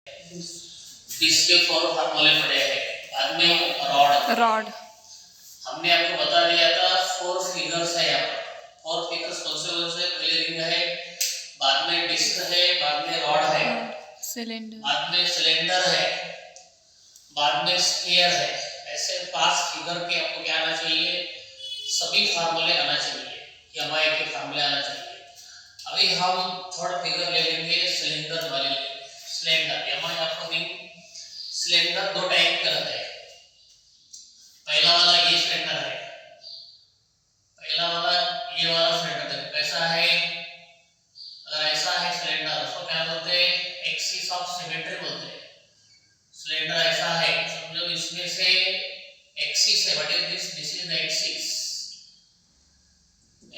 इसके 4 फार्मूले पढ़े हैं। बाद में रॉड हमने आपको बता दिया था 4 फिगर्स है यहाँ पर। 4 फिगर्स कौन से पहले रिंग है, बाद में डिस्क है, बाद में रॉड है, सिलेंडर, बाद में सिलेंडर है, बाद में स्फीयर है। ऐसे 5 फिगर के आपको क्या आना चाहिए, सभी फार्मूले आना चाहिए, एमआई के फार्मूले आना चाहिए। अभी हम थर्ड फिगर ले लेंगे, सिलेंडर वाले लेंगे। सिलेंडर एमआई आपको रिंग सिलेंडर 2 टाइप के रहते हैं। पहला वाला ये सिलेंडर है, पहला वाला ये वाला सिलेंडर है। कैसा है, अगर ऐसा है सिलेंडर उसको क्या बोलते हैं, एक्सिस ऑफ सिमेट्री बोलते हैं। सिलेंडर ऐसा है, समझो इसमें से एक्सिस है, what is this, this is the axis,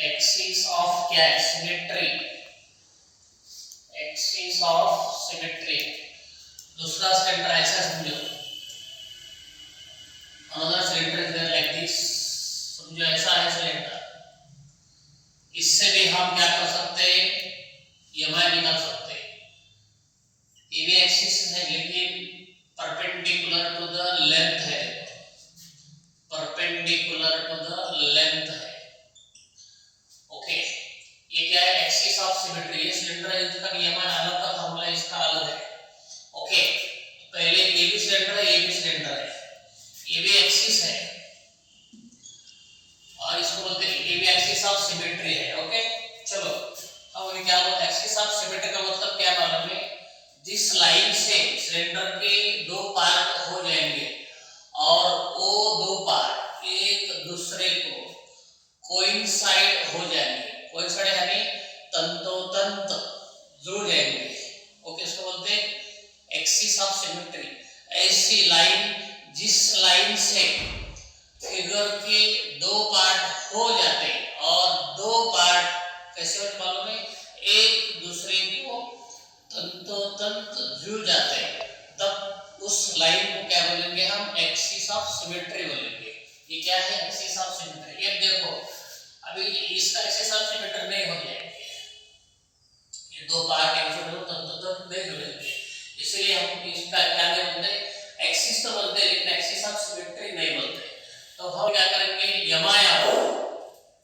axis of क्या है, सिमेट्री, एक्सिस ऑफ सिमेट्री। दूसरा सिलेंडर ऐसा समझो, another cylinder is there like this, समझो ऐसा है सिलेंडर। इससे भी हम क्या कर सकते हैं, एमआई निकाल सकते हैं। ये भी एक्सिस है लेकिन परपेंडिकुलर टू द लेंथ है, परपेंडिकुलर टू द लेंथ है। ओके, ये क्या है, एक्सिस ऑफ सिमेट्री। ये सिलेंडर है, इसका एमआई अलग का फार्मूला इसका अलग है। ओके, पहले ये भी सिलेंडर है, ये भी सिलेंडर है, ये भी एक्सिस है और इसको बोलते हैं ये भी एक्सिस ऑफ सिमेट्री है। ओके, चलो अब ये क्या बोलते हैं, एक्सिस ऑफ सिमेट्री का मतलब क्या मालूम है, जिस लाइन से सिलेंडर के 2 पार्ट हो जाएंगे और वो 2 पार्ट एक दूसरे को कोइंसाइड हो जाएंगे, कोइंसाइड यानी तंतोतंत जुड़ जाएंगे। ओके, इसको बोलते हैं एक्सिस ऑफ सिमेट्री। ऐसी लाइन जिस लाइन से फिगर के 2 पार्ट हो जाते और 2 पार्ट कैसे होते मालूम है, एक दूसरे को तंतोतंत जुड़ जाते, तब उस लाइन को क्या बोलेंगे हम, एक्सिस ऑफ सिमेट्री बोलेंगे। ये क्या है, एक्सिस ऑफ सिमेट्री। ये देखो अभी इसका एक्सिस ऑफ सिमेट्री नहीं हो जाएंगे, ये 2 पार्ट एक दूसरे को तंतोतंत नहीं जुड़ेंगे, इसलिए हम इसका क्या नहीं बोलते, एक्सिस तो बोलते हैं लेकिन एक्सिस ऑफ सिमेट्री नहीं बोलते। तो हम क्या करेंगे, एमआई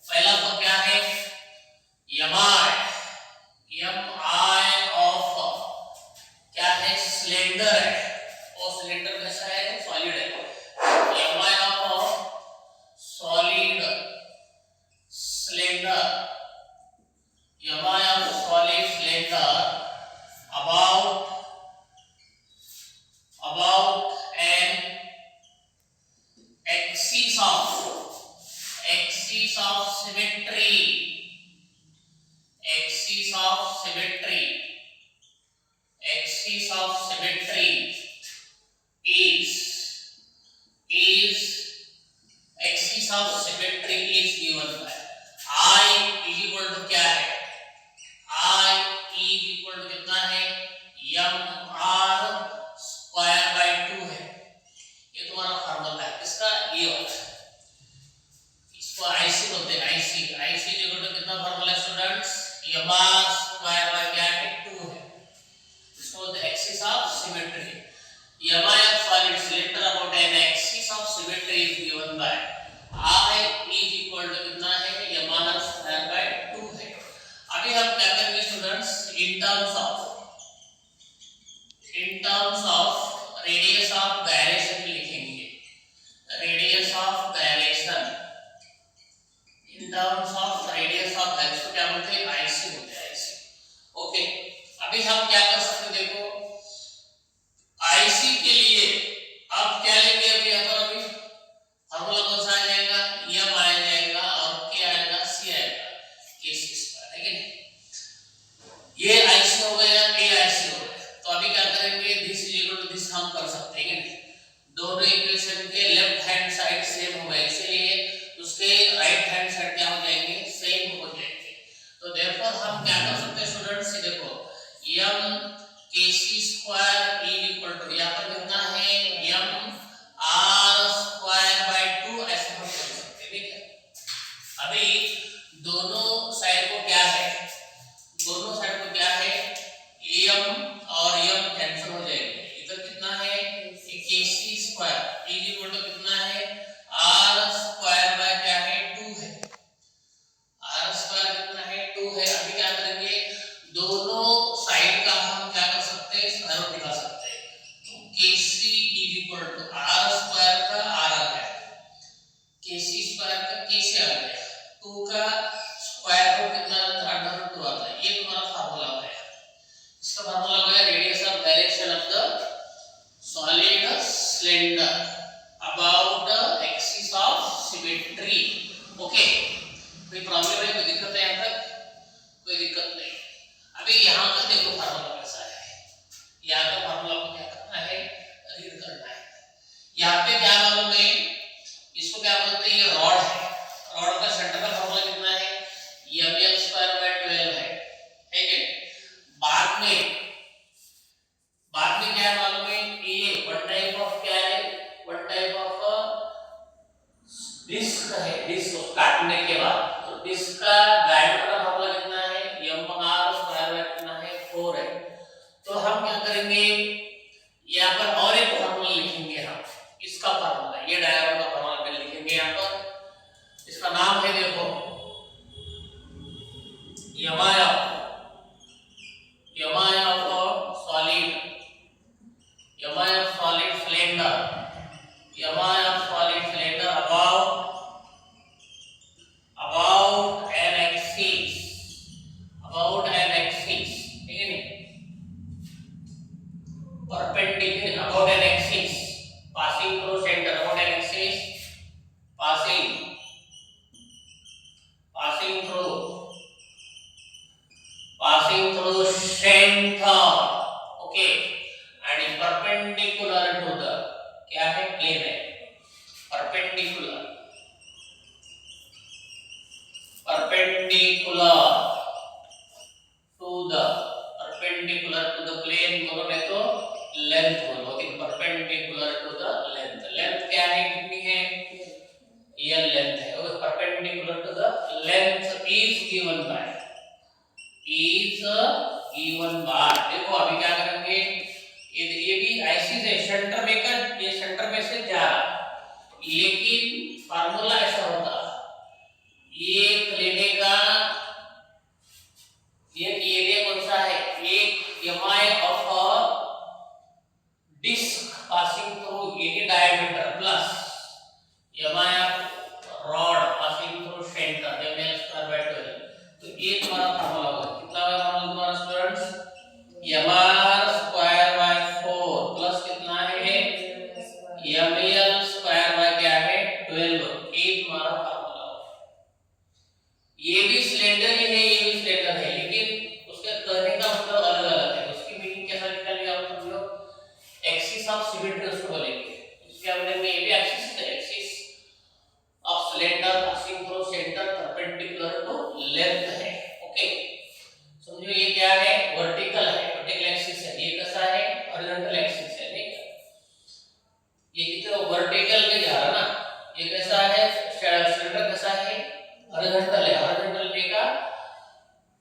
पहला तो क्या है, एमआई ऑफ क्या है, सिलेंडर है, और सिलेंडर कैसा है, सॉलिड है। MI of solid cylinder, MI of solid cylinder about an axis of symmetry, axis of symmetry, axis of symmetry is axis of symmetry is given by I is equal to क्या है, I is equal to कितना है, mr square bye 2 है। ये तुम्हारा formula है इसका, ये होता है, इसको आईसी बोलते हैं, आईसी। आईसी इक्वल टू कितना formula students, mr square bye क्या है, 2 है। इसको बोलते हैं axis of symmetry. MI of solid cylinder about an axis of symmetry is given by I is equal to कितना है, mr स्क्वायर बाय 2 है। अभी हम क्या करेंगे students, in terms of radius of gyration लिखेंगे, radius of gyration, in terms of radius of gyration क्या बोलते हैं, आईसी बोलते हैं, आईसी। ओके, अभी हम क्या कर सकते हैं, देखो आईसी के लिए अब क्या लेंगे, अभी यहाँ पर अभी फार्मूला कौन सा आ जाएगा, एम आ जाएगा और क्या आएगा, सी आएगा, के सी स्क्वायर, है कि नहीं। ये आईसी हो गया, ये आईसी हो गया। तो अभी क्या करेंगे, this is equal to this हम कर सकते हैं, दोनों इक्वेशन के लेफ्ट हैंड साइड सेम हो गए, इसलिए उसके राइट हैंड साइड क्या हो जाएंगे, सेम हो जाएंगे। तो देयरफॉर हम क्या कर सकते हैं स्टूडेंट्स, देखो m kc square is equal to, यहां पर कितना है, m r स्क्वायर बाय 2, ऐसे हम कर सकते हैं, ठीक है। अभी दोनों साइड को क्या है, दोनों साइड को क्या है, m और m कैंसिल हो जाएंगे, slender about the axis of symmetry. Okay, कोई प्रॉब्लम है, कोई दिक्कत है यहाँ तक? कोई दिक्कत नहीं। अभी यहाँ का देखो फार्मूला कैसा है, यहाँ का फार्मूला को क्या करना है, रीड करना है। यहाँ पे क्या मालूम है, इसको क्या बोलते हैं, ये रॉड है, रॉड का सेंटर का फार्मूला कितना है, ml²/12 है क्या? बाद में क्या मालूम है, ये वन टाइप ऑफ क्या है, वन टाइप ऑफ डिस्क है, डिस्क काटने के बाद तो डिस्क का डायमीटर का फार्मूला कितना है, mr² कितना है, 4 है। तो हम क्या करेंगे, यहाँ पर और एक फार्मूला लिखेंगे, हम इसका फार्मूला, ये डायग्राम का फार्मूला पे लिखेंगे यहाँ पर। इसका नाम है देखो solid cylinder about an axis, ठीक है नहीं, perpendicular about an axis passing through center, about an axis passing through center, okay, and is perpendicular to the, क्या है, plane है, perpendicular to the plane बोलो, नहीं तो length बोलो, लेकिन perpendicular to the length, length क्या है, कितनी है, ये length है, और perpendicular to the length is given by, देखो अभी क्या करेंगे, ये भी ऐसे से सेंटर में कर, ये सेंटर में से जा रहा, लेकिन फार्मूला ऐसा होता, एक लेने का, एक एरिया कौन सा है, एक mi of a disc passing through any diameter plus mi of rod passing through center, ml²/12। तो ये तुम्हारा फार्मूला होगा, कितना है फार्मूला तुम्हारा स्टूडेंट्स, mr²/4 प्लस कितना है, ml² क्या है, 12, ये तुम्हारा फार्मूला होगा। ये भी सिलेंडर ही है, ये भी सिलेंडर है, लेकिन उसके कहने का मतलब अलग अलग है, उसकी मीनिंग कैसा निकलेगा आप समझो, एक्सिस ऑफ सिमेट्री उसको बोलेंगे, इसके अंदर में ये भी एक्सिस है, axis of cylinder passing through centre perpendicular to length है, ओके। समझो ये क्या है, वर्टिकल है, वर्टिकल एक्सिस है, ये कैसा है, हॉरिजॉन्टल एक्सिस है, ठीक है, ये कितना वर्टिकल में जा रहा ना, ये कैसा है, सिलेंडर कैसा है, हॉरिजॉन्टल है, हॉरिजॉन्टल में का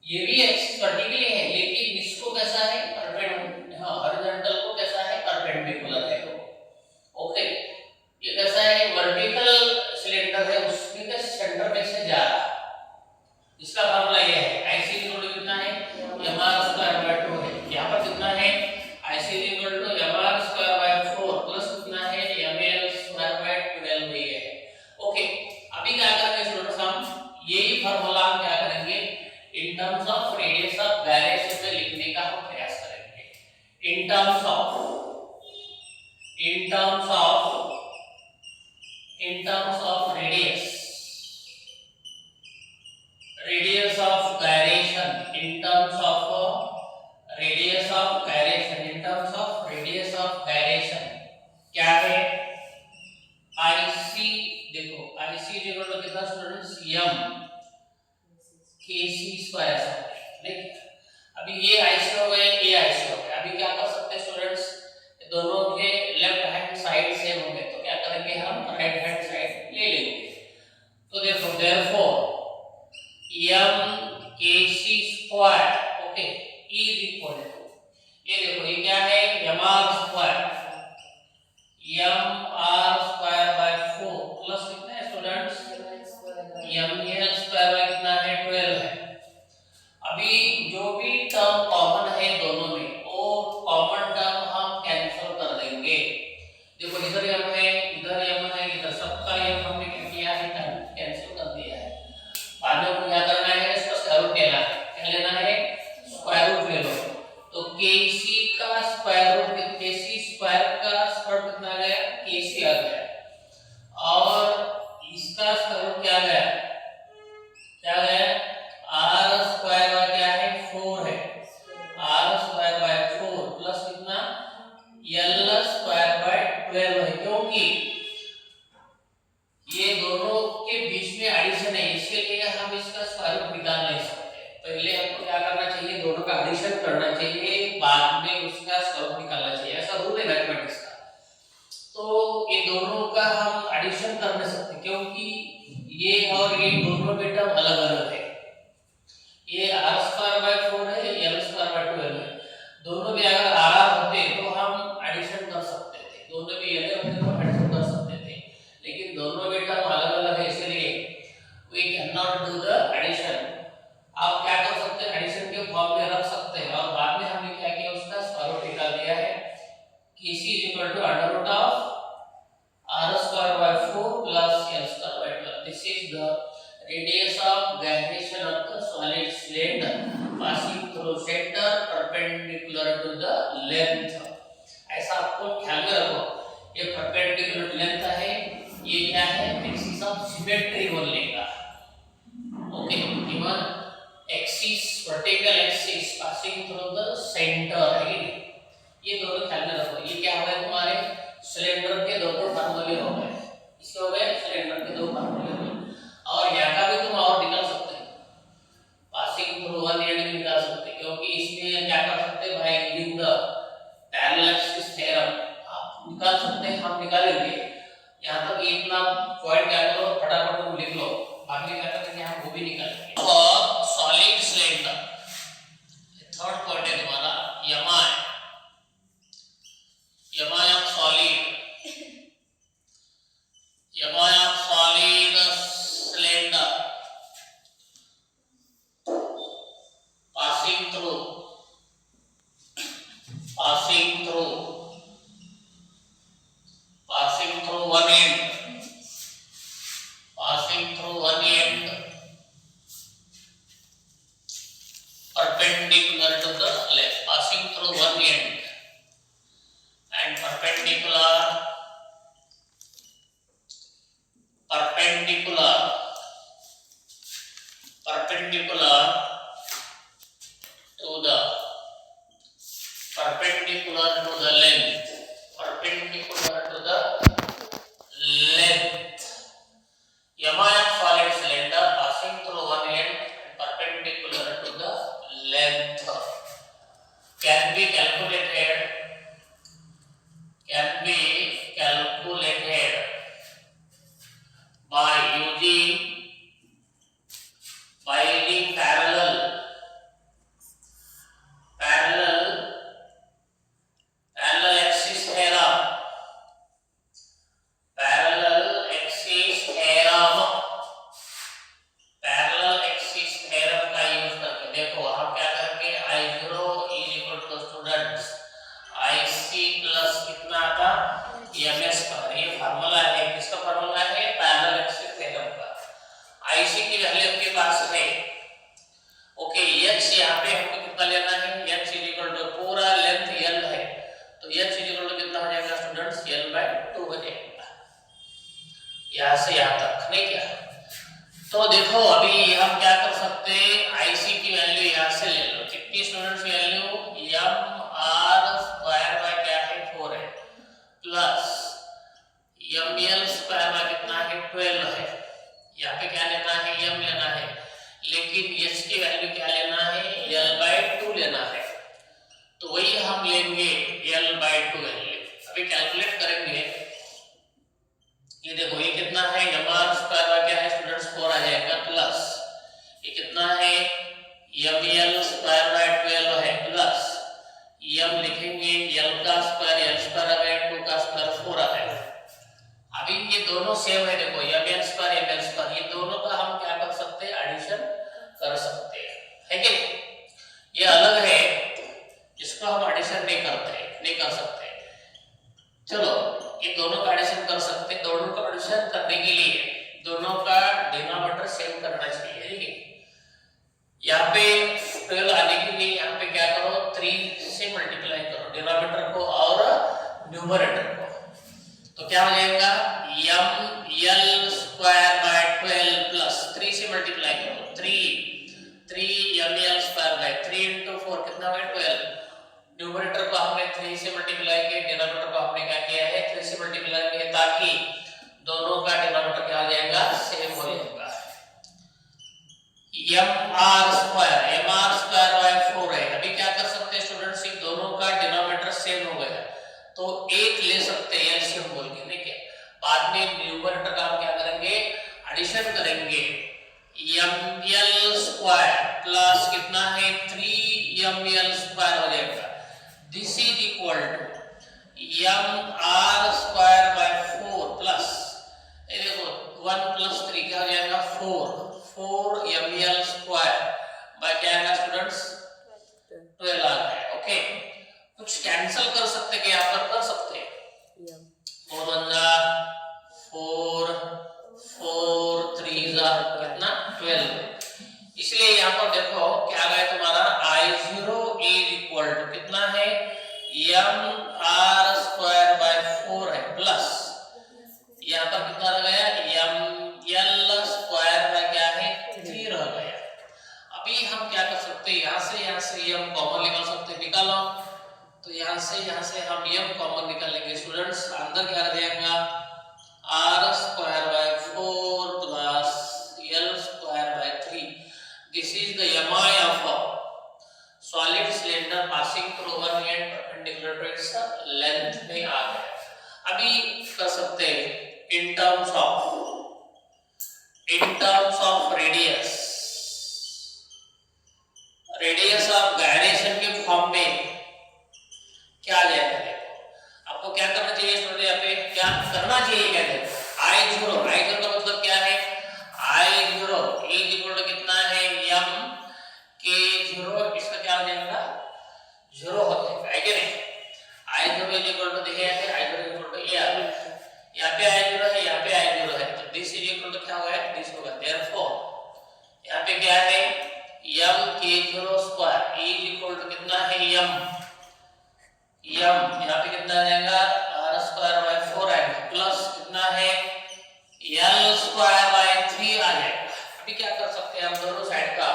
ये भी एक्सिस वर्टिकली है, लेकिन इसको कैसा है, परपेंडिकुलर, हां हॉरिजॉन्टल को कैसा है, परपेंडिकुलर है, ओके। ये कैसा है, वर्टिकल सिलेंडर है, उसमें का सेंटर में से जा रहा, इसका फार्मूला ये है, IC इक्वल कितना है, mr²/2 है, यहां पर कितना है, IC equal to mr²/4 plus कितना है, ml²/12 ही है, ओके। अभी क्या करेंगे स्टूडेंट्स, हम यही फार्मूला हम क्या करेंगे, in terms of radius of gyration में लिखने का हम प्रयास करेंगे, in terms of radius of gyration, in terms of gyration क्या है, IC, देखो IC इक्वल कितना स्टूडेंट्स, m kc² ऐसा है, ठीक। अभी ये IC हो गए, ये IC हो गए, अभी क्या कर सकते हैं स्टूडेंट्स, दोनों के लेफ्ट हैंड साइड सेम होंगे, तो क्या करेंगे, हम राइट हैंड साइड ले लेंगे, तो देखो therefore m kc², okay, is equal to, ये देखो ये क्या है, mr² प्लस कितना है स्टूडेंट्स, ml² कितना है, 12 है। अभी जो भी टर्म कॉमन है दोनों में, मैथमेटिक्स का। तो ये दोनों का हम एडिशन कर नहीं सकते क्योंकि ये और ये दोनों बेटा अलग अलग है। ये r²/4 है, l²/12 है। दोनों भी अगर r होते तो हम एडिशन कर सकते थे, दोनों भी l होते तो एडिशन कर सकते थे, लेकिन दोनों बेटा अलग अलग है इसलिए we can not do the addition. आप क्या कर सकते हैं, एडिशन के फॉर्म में रख सकते हैं और बाद में हमने क्या किया उसका स्क्वायर रूट निकाल दिया है कि c = r²/4 plus l²/12। This is the radius of gyration of the solid cylinder passing through center perpendicular to the length। ऐसा आपको ख्याल में रखो, ये परपेंडिकुलर लेंथ है, ये क्या है, एक्सिस ऑफ सिमेट्री बोलने का। Okay, given axis, vertical axis passing through the centre है, ये दोनों ख्याल में रखो। ये क्या हुआ तुम्हारे सिलेंडर के दो फार्मूले हो गए, इसके हो गए सिलेंडर के दो फार्मूले हो गए। और यहाँ का भी तुम और निकाल सकते हैं, पासिंग थ्रू वन एंड भी निकाल सकते हैं, क्योंकि इसमें क्या कर सकते हैं भाई, using the parallel axis theorem आप निकाल सकते हैं, हम निकालेंगे। यहाँ तक इतना पॉइंट क्या करो, फटाफट तुम लिख लो, बाद में क्या करेंगे हम वो भी निकालेंगे। और सॉलिड सिलेंडर थर्ड पॉइंट है तुम्हारा MI of solid, MI of solid cylinder passing through one end, perpendicular to the left, passing through one end and perpendicular to the length, MI of solid cylinder passing through one end and perpendicular to the length can be calculated by using parallel axis theorem, का use करके। देखो हम क्या करेंगे, I0 students IC plus कितना आता ms पर, ये फार्मूला है, किसका फार्मूला है, पैरेलल एक्सिस थ्योरम का। IC की वैल्यू आपके पास है, ओके। h यहाँ पे हमको कितना लेना है, h पूरा लेंथ l है, तो h कितना हो जाएगा स्टूडेंट्स, l/2 हो जाएगा, यहाँ से यहाँ तक, नहीं क्या। तो देखो अभी हम क्या कर सकते हैं, IC की वैल्यू यहाँ से ले लो, कितनी स्टूडेंट्स वैल्यू, mr² क्या है 4 है, प्लस ml² कितना है 12 है। यहाँ पे क्या लेना है, m लेना है, लेकिन h की वैल्यू क्या लेना है, l/2 लेना है, तो वही हम लेंगे l/2 वैल्यू। अभी कैलकुलेट करेंगे, ये देखो ये कितना है, mr² क्या है स्टूडेंट्स 4 आ जाएगा, प्लस ये कितना है, ml²/12 है, प्लस m लिखेंगे l का स्क्वायर, l² आ गया, 2 का स्क्वायर 4 आ गया। अभी ये दोनों सेम है, देखो ml², ये दोनों का हम क्या कर सकते हैं, एडिशन कर सकते हैं, है कि ये अलग है, इसको हम एडिशन नहीं कर सकते। चलो ये दोनों का एडिशन कर सकते हैं, दोनों का एडिशन करने के लिए दोनों का डिनोमिनेटर सेम करना चाहिए, ठीक है। यहाँ पे 12 आने के लिए यहाँ पे क्या करो, 3 से मल्टीप्लाई करो डिनोमिनेटर को और न्यूमरेटर को, तो क्या हो जाएगा, ml²/12 प्लस 3 से मल्टीप्लाई करो, 3 ml²/3 × 4 कितना है 12। न्यूमरेटर को हमने 3 से मल्टीप्लाई किया, डिनोमिनेटर को हमने क्या किया है 3 से मल्टीप्लाई किया, ताकि दोनों का डिनोमिनेटर क्या हो जाएगा, सेम हो जाएगा। mr² 4 है, अभी क्या कर सकते हैं स्टूडेंट्स, दोनों का डिनोमिनेटर सेम हो गया, तो एक ले सकते हैं एलसीएम बोल के, ठीक है। बाद में न्यूमरेटर का हम क्या करेंगे, एडिशन करेंगे। ml स्क्वायर प्लस कितना है 3ml स्क्वायर हो जाएगा। This is equal to mr square by 4 plus ये देखो 1 प्लस 3 क्या हो जाएगा 4 ml स्क्वायर बाय क्या आएगा स्टूडेंट्स 12 आ गया। ओके, कुछ कैंसिल कर सकते हैं, यहाँ पर कर सकते हैं 4 1 जा 4 4 3 जा कितना 12। इसलिए यहाँ पर देखो क्या आ गया तुम्हारा I0 इज इक्वल टू कितना है mr स्क्वायर बाय 4 है प्लस यहाँ पर कितना रह गया ml स्क्वायर बाय क्या है 3 रह गया। अभी हम क्या कर सकते हैं, यहाँ से m कॉमन निकाल सकते हैं, निकालो। तो यहाँ से हम m कॉमन निकालेंगे स्टूडेंट्स, अंदर क्या रह जाएगा r square by 4 plus l square by 3। This is the mi of solid cylinder passing through one end perpendicular to its length में आ गया। अभी कर सकते हैं in terms of radius of gyration के फॉर्म में क्या लेना है, आपको क्या करना चाहिए स्टूडेंट, यहाँ पे क्या करना चाहिए, क्या देखो I0 का मतलब क्या है, I0 इज इक्वल टू कितना है m k0, इसका क्या हो जाएगा 0 हो जाएगा, है कि नहीं। I0 इज इक्वल टू देखिए I0 is equal to a, यहाँ पे I0 है, यहाँ पे I0 है, तो दिस इज इक्वल टू क्या होगा दिस होगा। देयरफॉर यहाँ पे क्या है m k0 square is equal to कितना है m यहाँ पे कितना आ जाएगा r स्क्वायर बाय 4 आएगा प्लस कितना है l स्क्वायर बाय 3 आ जाएगा। अभी क्या कर सकते हैं हम दोनों साइड का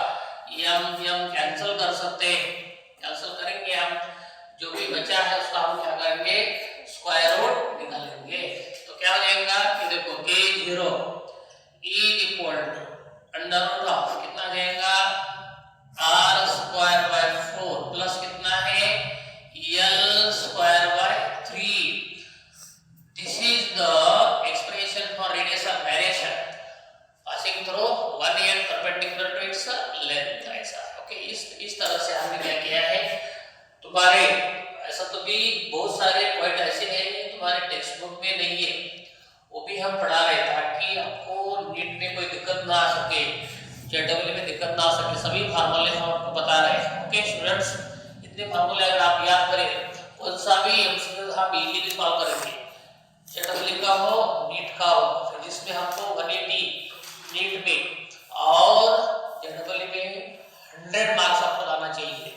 m कैंसिल कर सकते हैं, कैंसिल करेंगे हम, जो भी बचा है उसका हम क्या करेंगे स्क्वायर रूट निकालेंगे। तो क्या हो जाएगा कि देखो k0 is equal to under root of कितना आ जाएगा r स्क्वायर बाय 4 प्लस कितना है l square by 3। This is the expression for radius of gyration passing through one end perpendicular to its length. ऐसा ओके, इस तरह से हमने क्या किया है तुम्हारे, ऐसा तो भी बहुत सारे पॉइंट ऐसे हैं तुम्हारे टेक्स्ट बुक में नहीं है, वो भी हम पढ़ा रहे ताकि आपको नीट में कोई दिक्कत ना आ सके, जेडब्ल्यू में दिक्कत ना आ सके। सभी फार्मूले हम आपको बता रहे हैं। ओके स्टूडेंट्स, इतने फार्मूले अगर आप याद करें कौन सा भी एमसीक्यू हम इजीली सॉल्व करेंगे, जेडब्ल्यू का हो नीट का हो, फिजिक्स में हमको 180 नीट में और जेडब्ल्यू में 100 मार्क्स आपको लाना चाहिए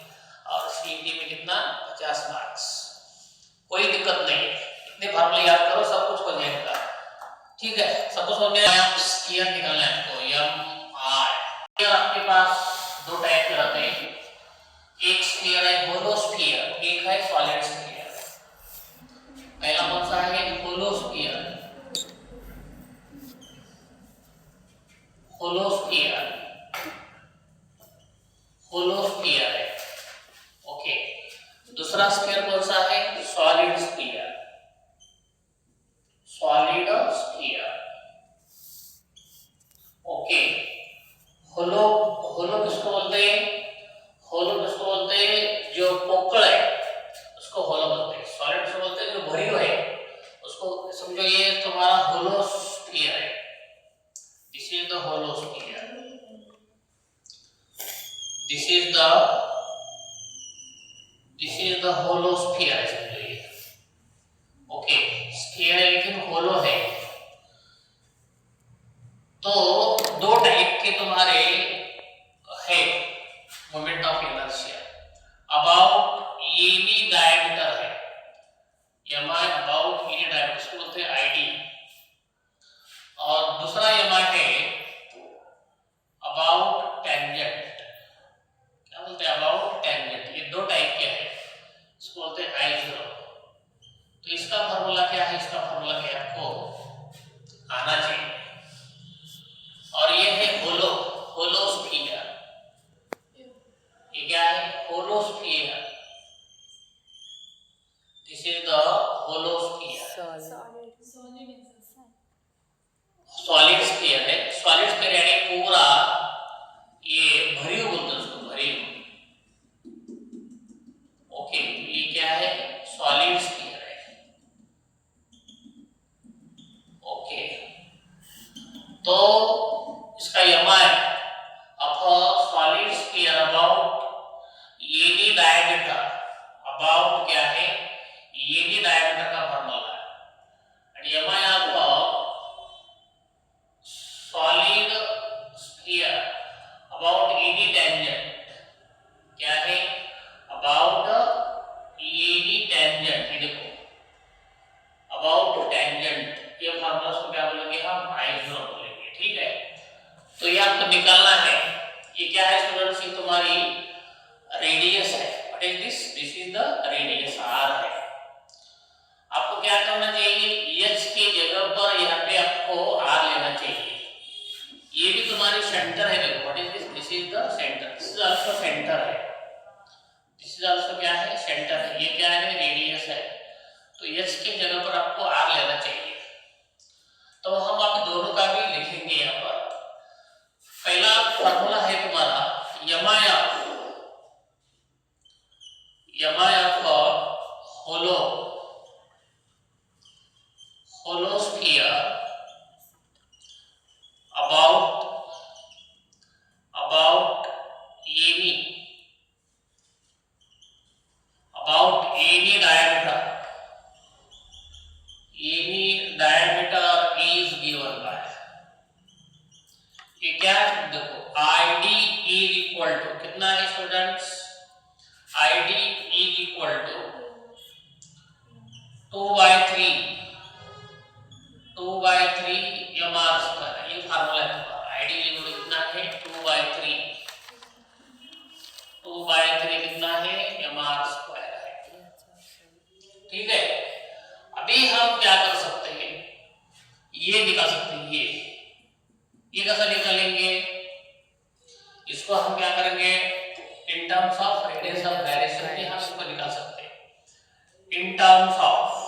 और सीईटी में कितना 50 मार्क्स, कोई दिक्कत नहीं है। इतने फार्मूले याद करो सब कुछ हो जाएगा, ठीक है। सब कुछ हो गया, स्फीयर निकालना है आपको स्फीयर आपके पास दो टाइप के रहते हैं, एक स्फीयर है होलो स्फीयर, एक है सॉलिड स्फीयर। पहला कौन सा है होलो स्फीयर, होलो स्फीयर है। ओके, दूसरा स्फीयर कौन सा है solid sphere, solid sphere. Okay, hollow किसको बोलते हैं, होलो किसको बोलते हैं जो पोकळ है उसको होलो बोलते हैं, सॉलिड किसको बोलते हैं जो भरी हुई है उसको, समझो ये तुम्हारा होलो स्फीयर है, this is the hollow sphere, this is the hollow sphere, समझो ये। ओके, स्फीयर है लेकिन होलो है। तो दो टाइप के तुम्हारे है moment of inertia, about any diameter है, mi अबाउट एनी डायमीटर इसको बोलते हैं id, और दूसरा mi है अबाउट टेंजेंट, क्या बोलते हैं अबाउट टेंजेंट, ये दो टाइप के हैं, इसको बोलते हैं I0। तो इसका फार्मूला क्या है, इसका फार्मूला क्या आपको आना चाहिए, और ये है होलो स्फीयर, ये क्या है hollow sphere, this is the hollow sphere, solid sphere है। सॉलिड स्फीयर यानी पूरा ये भरियो बोलते हैं उसको, भरियो। ओके, ये क्या है? सॉलिड स्फीयर है। ओके, तो इसका यमा है of a solid sphere about any diameter, about क्या है? any diameter का फॉर्मूला है। and यमा है आपका solid sphere about any tangent, क्या है? about any tangent, ये देखो about tangent, ये फॉर्मूला को क्या बोलेंगे हम? I0 बोलेंगे, ठीक है। तो ये आपको निकालना है। ये क्या है स्टूडेंट्स? ये तुम्हारी रेडियस है। What is this? This is the radius, r है। आपको क्या करना चाहिए? h की जगह पर यहाँ पे आपको r लेना चाहिए। ये भी तुम्हारी सेंटर है, देखो। What is this? This is the centre, this is also centre है, दिस इज आल्सो क्या है? सेंटर है। ये क्या है? रेडियस है। तो h की जगह पर आपको r लेना चाहिए। तो हम आप दोनों का भी लिखेंगे यहाँ पर। पहला फॉर्मूला है तुम्हारा यमाया का hollow sphere about any diameter is given by, ये क्या देखो ID is equal to कितना है students? ID is equal to 2/3 mr square, ये फार्मूला है तुम्हारा। ID इक्वल कितना है? 2/3 कितना है? mr स्क्वायर है, ठीक है। अभी हम क्या कर सकते हैं? ये निकाल सकते हैं। ये कैसा निकालेंगे? इसको हम क्या करेंगे? In terms of radius of gyration में हम इसको निकाल सकते हैं। In terms of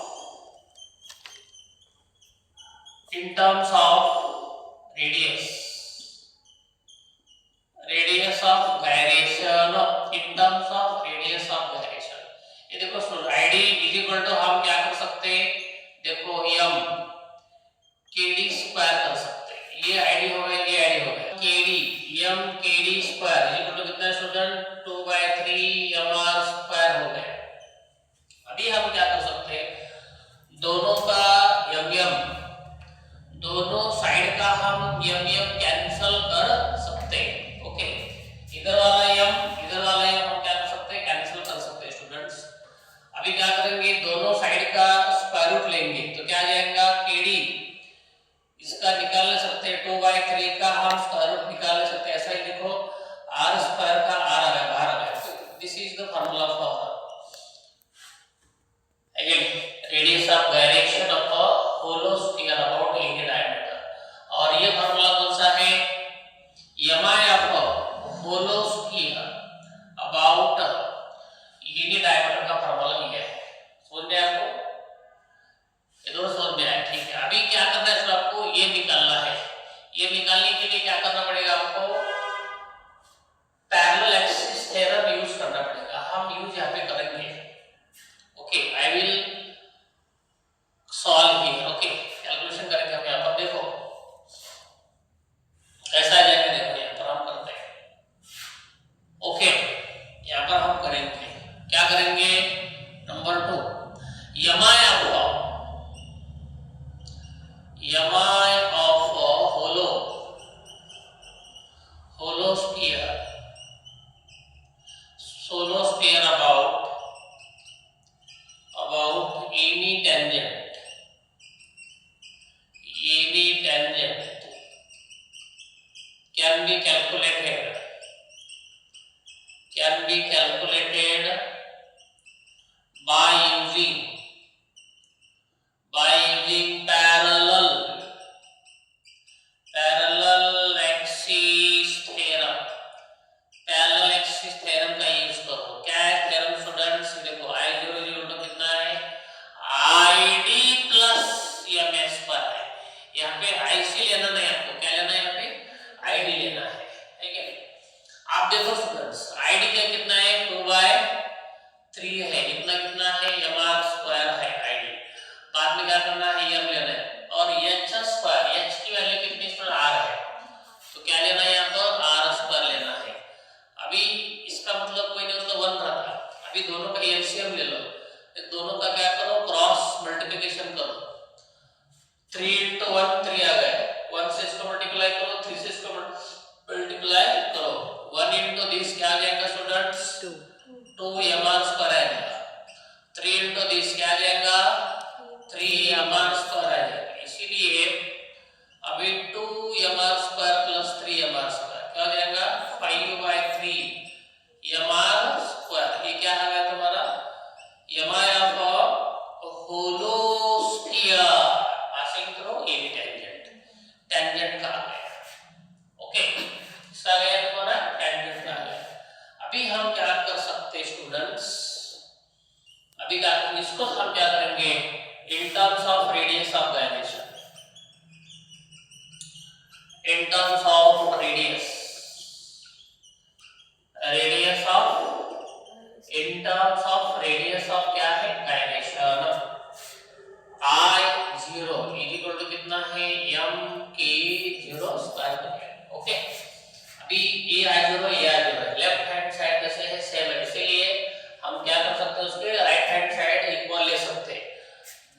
radius of gyration, in terms of radius of gyration. ये देखो student, ID is equal to हम क्या कर सकते हैं? देखो m kd स्क्वायर कर सकते हैं। ये आईडी हो गया, ये आईडी हो गया। kd square is equal to कितना स्टूडेंट? 2/3 mr स्क्वायर हो गया। अभी हम क्या कर सकते हैं? दोनों का दोनों साइड का हम कैंसिल कर सकते हैं। ओके, इधर वाला m हम क्या कर सकते हैं? कैंसिल कर सकते हैं स्टूडेंट्स। अभी क्या करेंगे? दोनों साइड का स्क्वायर रूट लेंगे, तो क्या आ जाएगा? kd, इसका निकाल सकते हैं 2/3 का हम स्क्वायर रूट निकाल सकते हैं। ऐसा ही देखो r स्क्वायर का r आ गया, बाहर आ गया। This is the formula for again radius of gyration of a hollow sphere about any diameter। और ये फार्मूला कौन सा है? yma of hollow sphere about any diameter का फार्मूला ये है। समझ में आपको? ये दोनों समझ में आया, ठीक है। अभी क्या करना है? आपको ये निकालना है। ये निकालने के लिए क्या करना पड़ेगा आपको? पैरेलल एक्सिस थ्योरम यूज करना पड़ेगा। हम यूज यहाँ पे करेंगे। Okay, I will solve here. Okay, calculation करेंगे हम यहाँ पर। देखो कैसा आ जाएगा, देखो यहाँ पर हम करते हैं। ओके, यहाँ पर हम करेंगे क्या करेंगे? नंबर 2, यमा of hollow sphere about any tangent can be calculated by using parallel axis theorem। Parallel axis theorem का यूज करो। क्या है थ्योरम स्टूडेंट्स? देखो I0 कितना है? I here passing through AB tangent, tangent का आ गया, ओके इसका आ गया तुम्हारा tangent का आ गया। अभी हम क्या कर सकते स्टूडेंट्स, अभी क्या इसको हम क्या करेंगे in terms of radius of gyration, in terms of radius of in terms of radius of क्या है gyration, I0 is equal to कितना है m/k0 स्क्वायर मीटर, ओके। अभी ये I0 है, लेफ्ट हैंड साइड जैसे है सेम है, इसलिए हम क्या कर सकते हैं उसके राइट हैंड साइड इक्वल ले सकते हैं।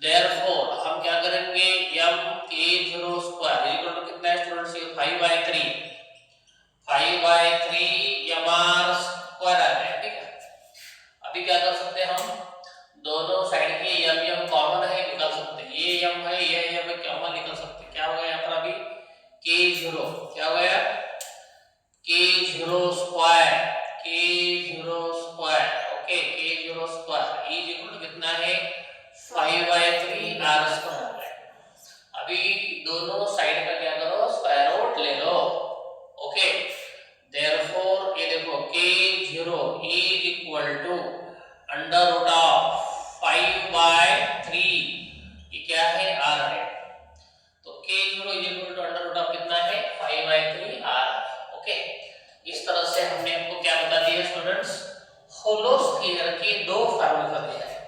Therefore हम क्या करेंगे m/k0 स्क्वायर इक्वल टू कितना है स्टूडेंट्स, ये 5/3 mr स्क्वायर आ गया, ठीक है। अभी क्या कर सकते हैं हम दोनों साइड के m कॉमन है निकाल सकते हैं, ये m है ये m कॉमन निकाल सकते हैं। क्या हो गया यहाँ पर अभी k0 क्या हो गया k0 square okay k0 square is equal to कितना है 5/3 r स्क्वायर है। अभी दोनों साइड का क्या करो स्क्वायर रूट ले लो, ओके। देयरफॉर ये देखो k0 is equal to under root of 5/3, ये क्या है r है, तो k0 is equal to under root of कितना है 5/3 r, ओके। इस तरह से हमने आपको क्या बता दिया स्टूडेंट्स, होलो स्फीयर के दो फार्मूला दिया है।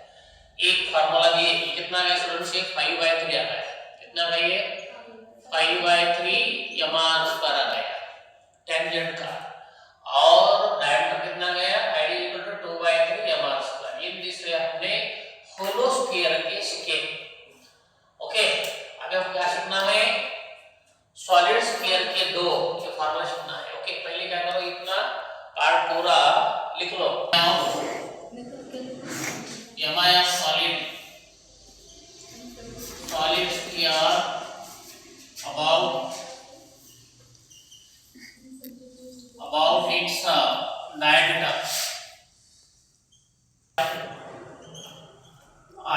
एक फार्मूला ये कितना है स्टूडेंट्स, ये 5/3 आ गया, कितना है ये 5/3 mr स्क्वायर आ गया टेंजेंट का, और डायमीटर कितना गया ID equal to 2/3 mr square. In this way हमने होलो स्फीयर के स्केल, ओके। अभी हम क्या सीखना है सॉलिड स्फीयर के दो ये फार्मूला सीखना है, ओके। पहले क्या करो इतना पार्ट पूरा लिख लो, mi of solid sphere about its diameter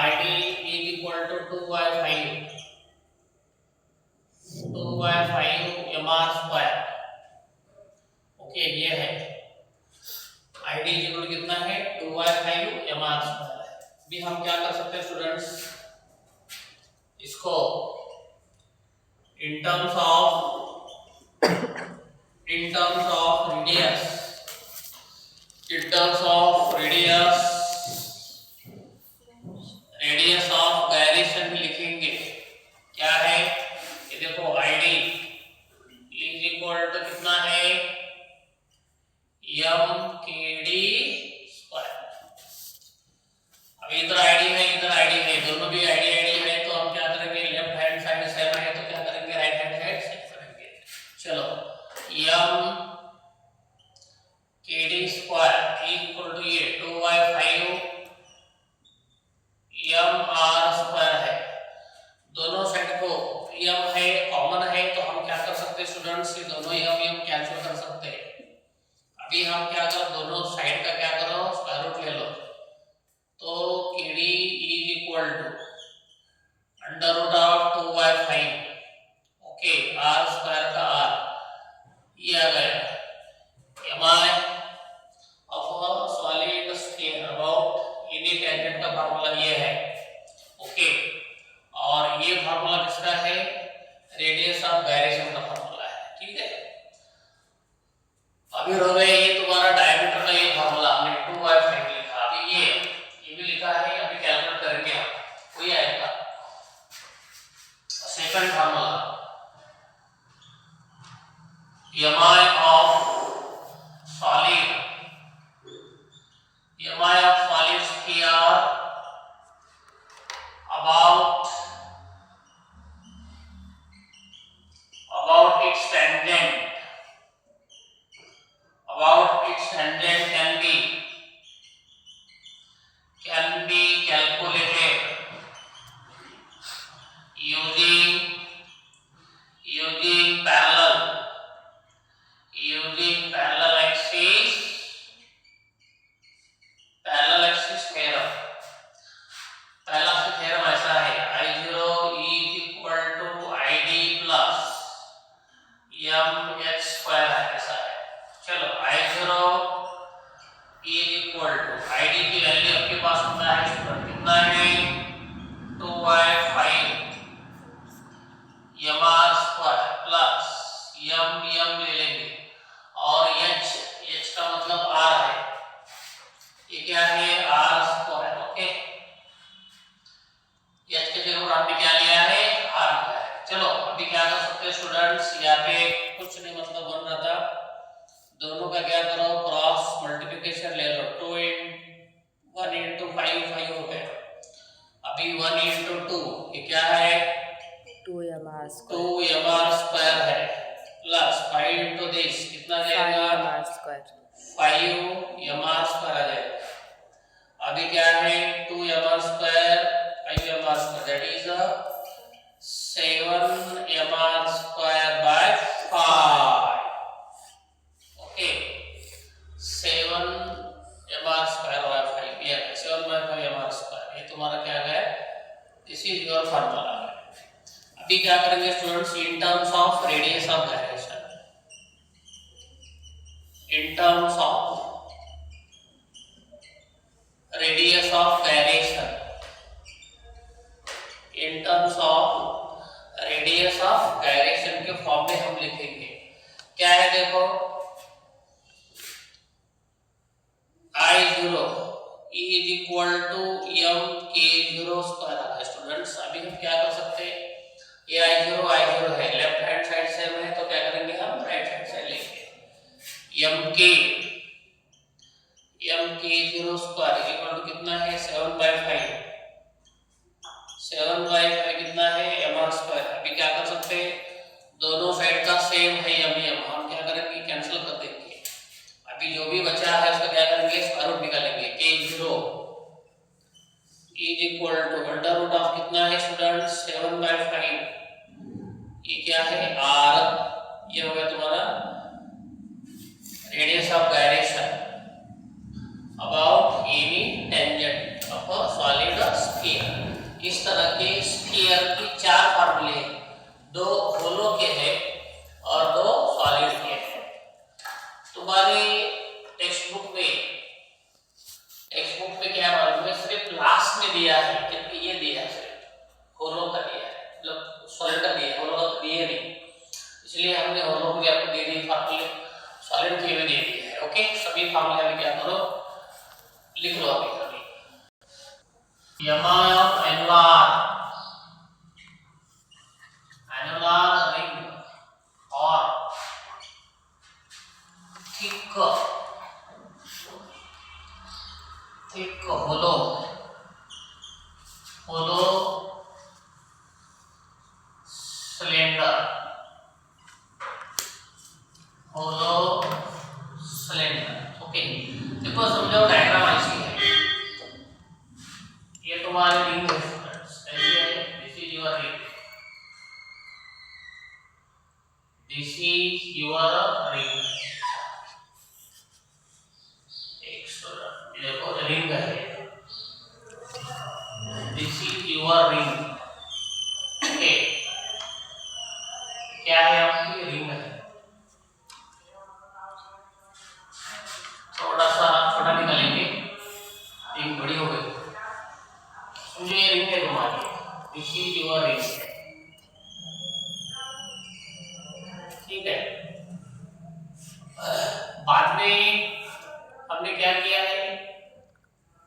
id is equal to 2/5 mr square, okay. ये है id इक्वल कितना है 2/5 mr स्क्वायर। अभी हम क्या कर सकते हैं स्टूडेंट्स, इसको in terms of radius of gyration लिखेंगे, क्या है ये देखो id is equal to कितना है m/kd स्क्वायर। अभी इधर id है दोनों भी id है, तो हम क्या करेंगे लेफ्ट हैंड साइड सेम है तो क्या करेंगे राइट हैंड साइड सेम करेंगे। चलो m/kd स्क्वायर इक्वल टू ये 2/5 mr स्क्वायर है, दोनों साइड को m है कॉमन है तो हम क्या कर सकते हैं स्टूडेंट्स, ये दोनों m कैंसिल कर सकते हैं। अभी हम क्या करो दोनों साइड का क्या करो स्क्वायर रूट ले लो, तो kd is equal to under root of 2/5, okay, r square का r ये आ गया mi of solid sphere about any tangent का फार्मूला ये है, ओके। और ये फार्मूला किसका है रेडियस ऑफ गायरेशन का फार्मूला है, ठीक है। अभी हो गए ये तुम्हारा डायमीटर का ये फार्मूला हमने 2/5 लिखा, अभी ये भी लिखा है, अभी कैलकुलेट करेंगे हम, कोई आएगा second formula mi of solid sphere about its tangent can be calculated using parallel कुछ नहीं मतलब बन रहा था, दोनों का क्या करो क्रॉस मल्टीप्लिकेशन ले लो, 2 1 इंटू 5 5 हो गया। अभी 1 इंटू 2 ये क्या है 2mr two square m r square है प्लस 5 इंटू दिस कितना जाएगा 5mr square 5 m r square आ जाएगा। अभी क्या है 2 m r square 5 m r square that is 7 m r square by 5। Okay 7 m r square by 5 ये 7 bye 5 m r square ये तुम्हारा क्या है, दिस इज योर फार्मूला। अभी क्या करेंगे students in terms of radius of gyration, in terms of radius of gyration, in terms of radius of gyration के form में हम लिखेंगे क्या है देखो I0 is equal to mk0 square आता है स्टूडेंट्स। अभी हम क्या कर सकते हैं ये I0 है, लेफ्ट हैंड साइड सेम है तो क्या करेंगे हम राइट हैंड साइड लेंगे। mk0 स्क्वायर इक्वल टू कितना है 7/5 7/5 कितना है mr स्क्वायर। अभी क्या कर सकते हैं दोनों साइड का सेम है m हम क्या करेंगे कैंसिल कर देंगे। अभी जो भी बचा है उसका क्या करेंगे स्क्वायर रूट निकालेंगे k0 is equal to under root of कितना है स्टूडेंट्स 7/5 ये क्या है r ये हो गया तुम्हारा radius of gyration about any tangent of a solid sphere. इस तरह के स्फीयर की 4 फार्मूले 2 होलो के हैं और 2 सॉलिड के हैं। तुम्हारे टेक्स्ट बुक में क्या मालूम है सिर्फ लास्ट में दिया है क्योंकि ये दिया है सिर्फ होलो का दिया है मतलब सॉलिड का दिया है होलो का दिया नहीं, इसलिए हमने होलो को आपको दे दी फार्मूले, सॉलिड के भी दे दिए है। ओके सभी फार्मूले अभी क्या करो लिख लो अभी एनुलर रिंग और थिक होलो सिलेंडर ओके देखो समझो डायग्राम ऐसी है, ये तुम्हारे रिंग है स्टूडेंट्स ऐसी है, this is your ring, this is your ring एक स्टूडेंट देखो रिंग है, this is your ring okay क्या है आपकी रिंग है, थोड़ा सा छोटा निकालेंगे रिंग बड़ी हो गई समझो ये रिंग है तुम्हारी, दिस इज योर रिंग ठीक है। बाद में हमने क्या किया है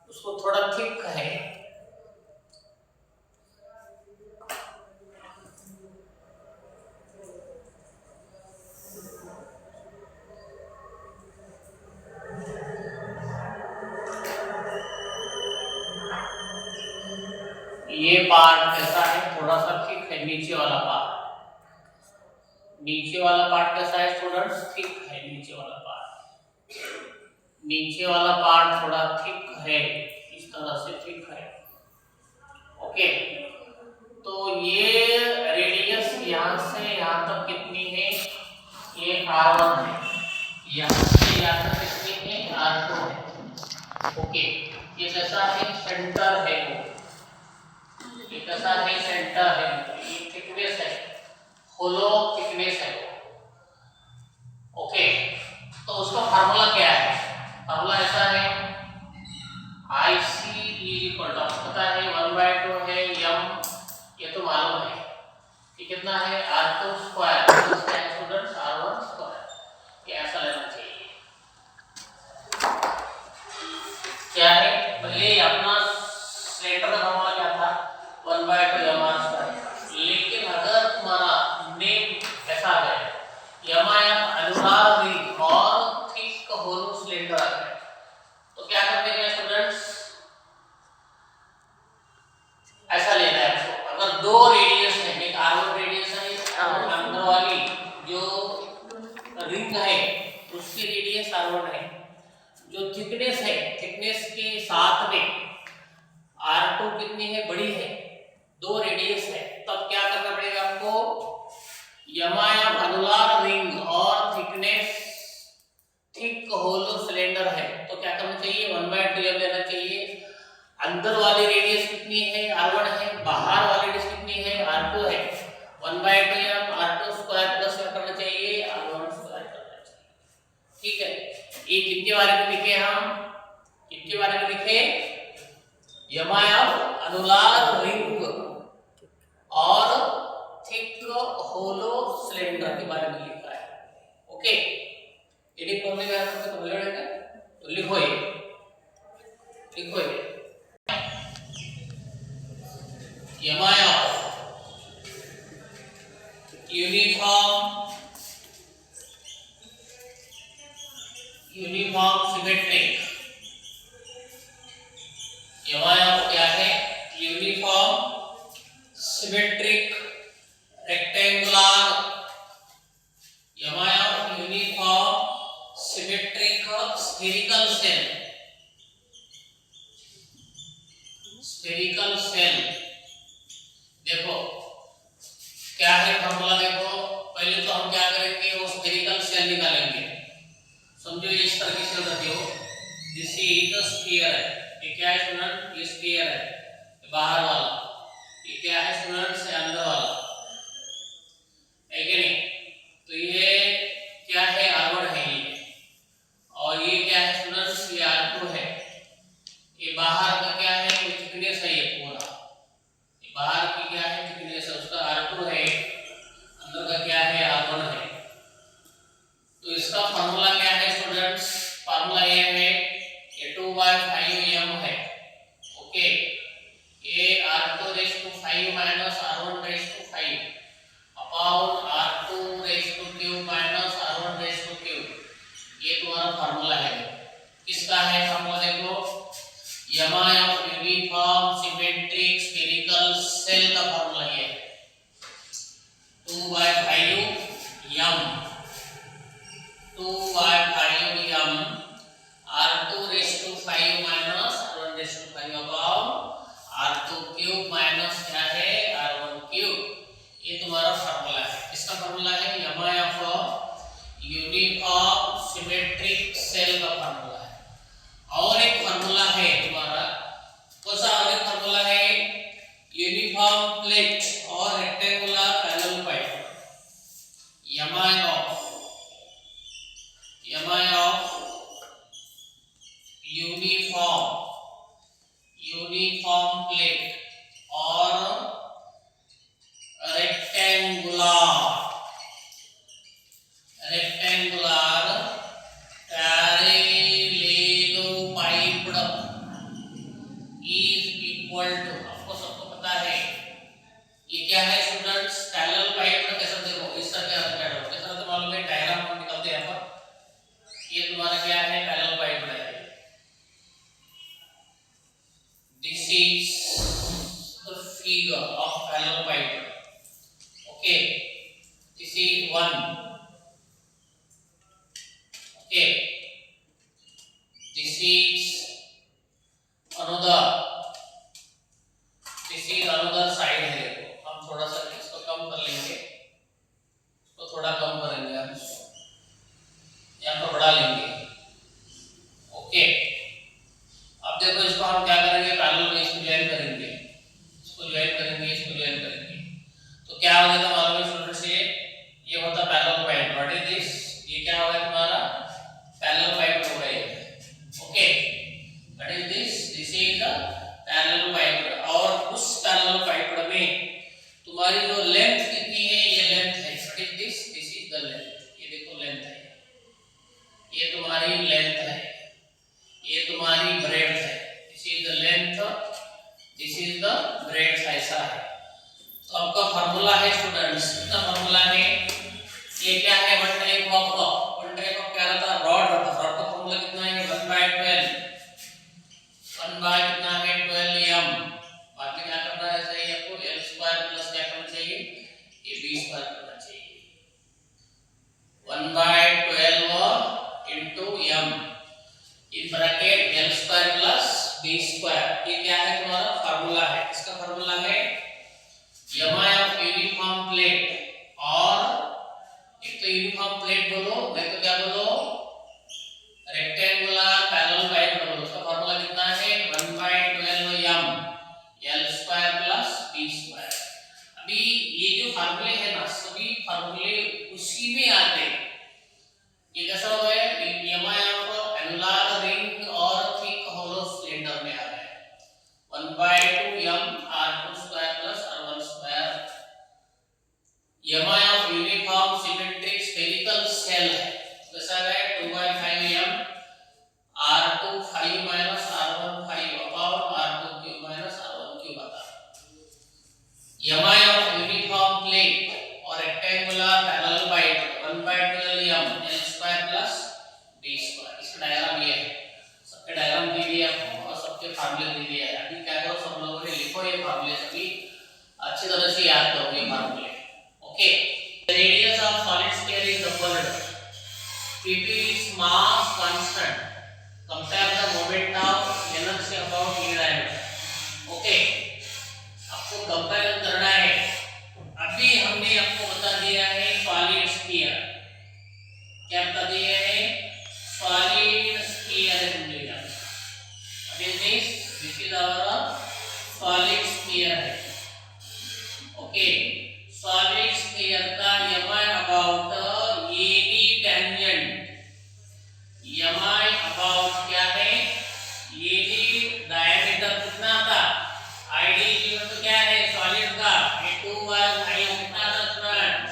उसको थोड़ा थिक है ये पार्ट कैसा है थोड़ा सा थिक है, नीचे वाला पार्ट कैसा है स्टूडेंट्स थिक है, नीचे वाला पार्ट थोड़ा थिक है, इस तरह से थिक है ओके। तो ये रेडियस यहाँ से यहाँ तक कितनी है ये r1 है, यहाँ से यहाँ तक कितनी है r2 है ओके। ये कैसा है सेंटर है वो, ये कैसा है सेंटर है, ये थिकनेस है होलो थिकनेस है ओके। तो उसका फार्मूला क्या है, फार्मूला ऐसा है IC इक्वल टू पता है 1/2 है m ये तो मालूम है कि कितना है r2 स्क्वायर प्लस क्या है स्टूडेंट्स r1 स्क्वायर, ये ऐसा लेना चाहिए क्या है। पहले अपना सिलेंडर का फार्मूला क्या था 1/2 mr स्क्वायर, लेकिन अगर तुम्हारा नेम ऐसा आ जाए दो रेडियस है, एक R1 रेडियस है और अंदर वाली जो रिंग है उसकी रेडियस R1 है। जो थिकनेस है, थिकनेस के साथ में R2 कितनी है, बड़ी है, दो रेडियस है, तब क्या करना पड़ेगा आपको, यमाया अनुलार रिंग और थिकनेस थिक होलो सिलेंडर है तो क्या करना चाहिए, 1/2 लेना चाहिए। अंदर वाली रेडियस कितनी है, R1 है, बाहर वाली रेडियस कितनी है, R2 है, 1/2 R2 स्क्वायर प्लस क्या करना चाहिए, R1 स्क्वायर करना चाहिए। ठीक है, ये किसके बारे में लिखे, हम किसके बारे में लिखे, यमाया अनुलार रिंग और थिक होलो सिलेंडर के बारे में लिखा है। ओके, यदि पढ़ने का है तो बोल रहे हैं तो लिखो ये, लिखो ये यमाया यूनिफॉर्म सिमेट्रिक, यमाया क्या है, यूनिफॉर्म सिमेट्रिक रेक्टेंगुलर, यमाया uniform symmetric spherical shell, spherical shell. देखो क्या है फॉर्मूला, देखो पहले तो हम क्या करेंगे, वो स्फेरिकल सेल निकालेंगे। समझो इस तरह की सेल रखी हो, दिस इज द स्फीयर है, ये क्या है स्टूडेंट, ये स्फीयर है, ये बाहर वाला, ये क्या है स्टूडेंट्स, ये अंदर वाला है कि नहीं। तो ये क्या है, R1 है ये, और ये क्या है स्टूडेंट्स, ये R2 है। ये बाहर का क्या है, ये थिकनेस है, ये पूरा, ये बाहर की क्या है, थिकनेस है, उसका R2 है, अंदर का क्या है, R1 है। तो इसका फार्मूला क्या है स्टूडेंट्स, फार्मूला ये है, ये 2/5m है। ओके, ये R2⁵ minus R1⁵ upon R2⁵ minus R1⁵ ये तुम्हारा फार्मूला है। किसका है फार्मूला, देखो यमाया यूनिफॉर्म सिमेट्रिक स्फेरिकल सेल का फार्मूला ये है, 2/5m R2⁵ minus R1⁵ upon R2³ minus क्या है, R1³। ये तुम्हारा फार्मूला है, इसका फार्मूला है यमाया फॉर यूनिफॉर्म सिमेट्रिक सेल का फार्मूला है। और एक फार्मूला है तुम्हारा, कौन सा और एक फार्मूला है, यूनिफॉर्म प्लेट और रेक्टेंगुलर पैरेलल पाइप, यमाया ऑफ यूनिफॉर्म प्लेट और rectangular parallelopiped is equal to, आपको सबको पता है ये क्या है स्टूडेंट्स, पैरेलल पाइप्ड। कैसे देखो इस तरह क्या होता है, कैसे तो मालूम है, डायग्राम हम निकालते हैं यहाँ पर, ये तुम्हारा क्या है, पैरेलल पाइप्ड है। This is the figure of parallel piped. Okay, this is 1, okay, this is another side है। देखो हम थोड़ा सा इसको कम कर लेंगे, तो थोड़ा कम करेंगे हम, यहाँ पर बढ़ा लेंगे। ओके, अब देखो इसको हम क्या करेंगे, पैरेलल में इसको ज्वाइन करेंगे, इसको ज्वाइन करेंगे, इसको ज्वाइन करेंगे, तो क्या हो जाता मालूम है स्टूडेंट्स, ये होता parallel pipe. What is this, ये क्या होगा तुम्हारा, पैरेलल पाइप हो गया। Okay, what is this, this is the parallel pipe. और उस पैरेलल पाइप में तुम्हारी जो लेंथ कितनी है, ये लेंथ है। What is this, this is the length, ये देखो लेंथ है, ये तुम्हारी लेंथ है, ये तुम्हारी ब्रेड्थ है, this is the length, this is the breadth, ऐसा है। तो आपका फार्मूला है स्टूडेंट्स, कितना फार्मूला है, ये क्या है, वन टाइप ऑफ क्या रहता है, रॉड रहता है। रॉड का फार्मूला कितना है, 1/12 1 बाय कितना है 12m। बाद में क्या करना है, सही आपको l² + mi of uniform plate or rectangular parallel pipe 1 by 12 m n square plus d square। इसका डायग्राम ये है, सबके डायग्राम दी हुई है आपको और सबके फार्मूले दी हुई है। अभी क्या करो, सब लोगों ने लिखो ये फार्मूले, सभी अच्छी तरह से याद करो ये फार्मूले। Okay, the radius of solid sphere is doubled, pp is mass constant, compare the moment of inertia about in diameter। Okay, आपको कंपेयर करना है। अभी हमने आपको बता दिया है सॉलिड स्फीयर, क्या बता दिया है, सॉलिड स्फीयर है समझिएगा। What is this, this is our solid sphere है। ओके, सॉलिड स्फीयर का mi about AD tangent, mi about क्या है, एडी डायमीटर कितना था, id इक्वल टू क्या है सॉलिड का, ये 2y i कितना था स्टूडेंट,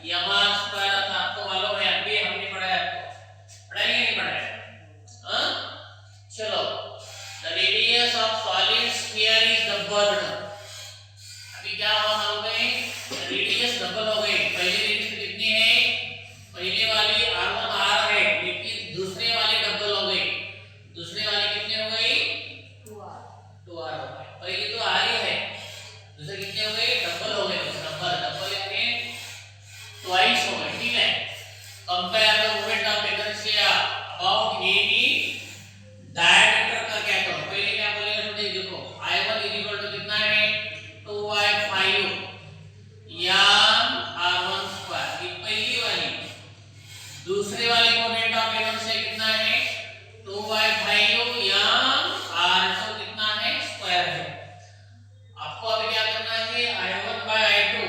यमा स्क्वायर था। आपको मालूम है, अभी हमने पढ़ा है, पढ़ाया नहीं पढ़ाया, हां? चलो, the radius of solid sphere is doubled। अभी क्या हुआ मालूम है, रेडियस डबल हो गई। पहली रेडियस कितनी है, पहले वाली r1 r है, लेकिन दूसरे वाली डबल हो गई। दूसरे वाली कितनी हो गई, 2r हो गई। पहली तो r ही है, दूसरे कितने हो गए, डबल हो गए। डबल डबल यानी ट्वाइस हो गए, ठीक है। Compare the moment of inertia about AD diameter का क्या करो, पहले क्या बोलेगा मुझे देखो, i1 इक्वल टू कितना है 2y5 यम r1 स्क्वायर, ये पहली वाली। दूसरे वाले मोमेंट ऑफ इनर्शिया कितना है 2y5 यम r2 कितना है स्क्वायर है। आपको अभी क्या करना है, i1 by i2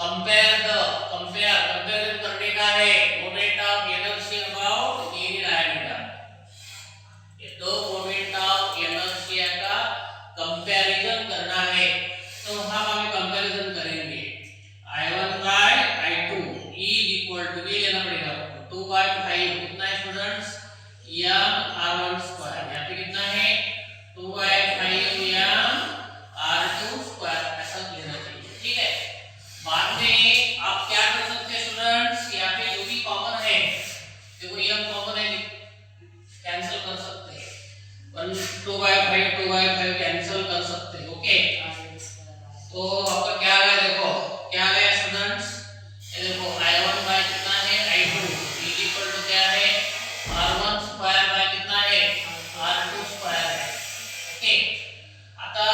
कंपेयर करने का है moment of inertia about AD diameter. ये दो मोमेंट ऑफ इनर्शिया का कंपैरिजन करना है, तो हम अभी कंपैरिजन करेंगे। i1 by i2 is equal to, ये लेना पड़ेगा आपको, 2/5 कितना है स्टूडेंट्स, यम r1 स्क्वायर, यहाँ पे कितना है 2/5 यम r2 स्क्वायर, ऐसा लेना चाहिए, ठीक है। बाद में आप क्या कर सकते हैं स्टूडेंट्स, यहाँ पे जो भी कॉमन है, देखो यम कॉमन है, कैंसिल कर सकते हैं, 2/5 कैंसिल कर सकते हैं। ओके, तो आपका क्या आ गया, देखो क्या आ गया स्टूडेंट्स, ये देखो i1 बाय कितना है i2 इक्वल टू क्या है r1 स्क्वायर बाय कितना है r2 स्क्वायर है। ओके, आता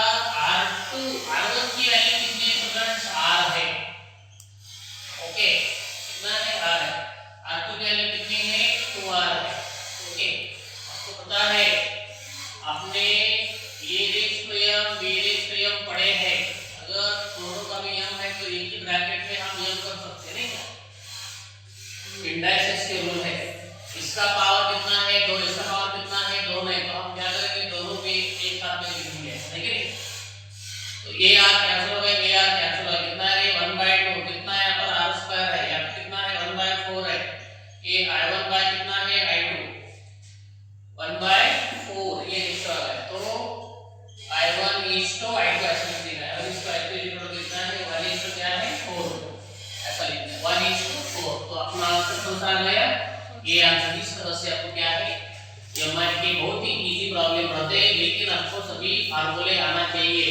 r1 की वैल्यू कितनी है स्टूडेंट्स, r है। ओके, कितना है r है, r2 की वैल्यू कितनी है 2r है। ओके, आपको पता है, आपने ये रेशियो पढ़े हैं, अगर दोनों का भी यम है तो एक ही ब्रैकेट में हम यम कर सकते हैं, नहीं क्या, इंडाइसेस के रूल है। इसका पावर कितना है 2, इसका पावर कितना है 2 है, तो हम क्या करेंगे, दोनों पे एक साथ में लिखेंगे, है कि नहीं। तो ये r कैंसिल हो गए, ये r कैंसिल हो गए, कितना है 1/2, कितना है यहाँ पर r स्क्वायर है, यहाँ पे कितना है 1/4 है, ये i1 बाय कितना है i2 1/4, ये रेशियो आ गया। तो i1 is to i2 ऐसा लिख देना है, i1 is to i2 equal to कितना है 1 is to क्या है 4, ऐसा लिखना है 1 is to 4। तो अपना आंसर कौन सा आ गया, ये आंसर। इस तरह से आपको क्या है, ये हमारे बहुत ही इजी प्रॉब्लम रहते हैं, लेकिन आपको सभी फार्मूले आना चाहिए।